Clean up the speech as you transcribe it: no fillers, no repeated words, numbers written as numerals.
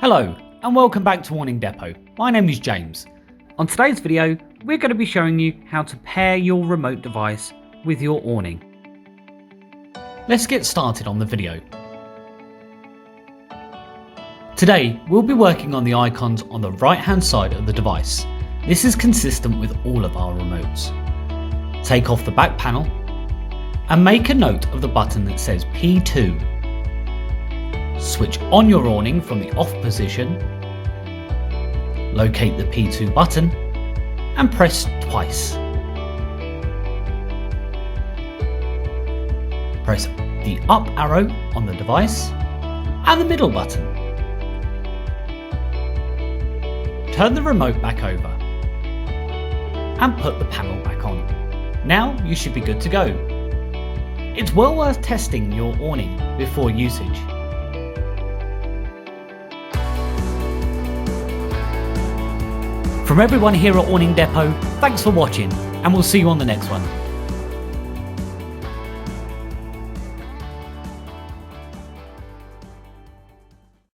Hello and welcome back to Awning Depot. My name is James. On today's video we're going to be showing you how to pair your remote device with your awning. Let's get started on the video. Today we'll be working on the icons on the right hand side of the device. This is consistent with all of our remotes. Take off the back panel and make a note of the button that says P2. Switch on your awning from the off position, locate the P2 button and press twice. Press the up arrow on the device and the middle button. Turn the remote back over and put the panel back on. Now you should be good to go. It's well worth testing your awning before usage. From everyone here at Awning Depot, thanks for watching and we'll see you on the next one.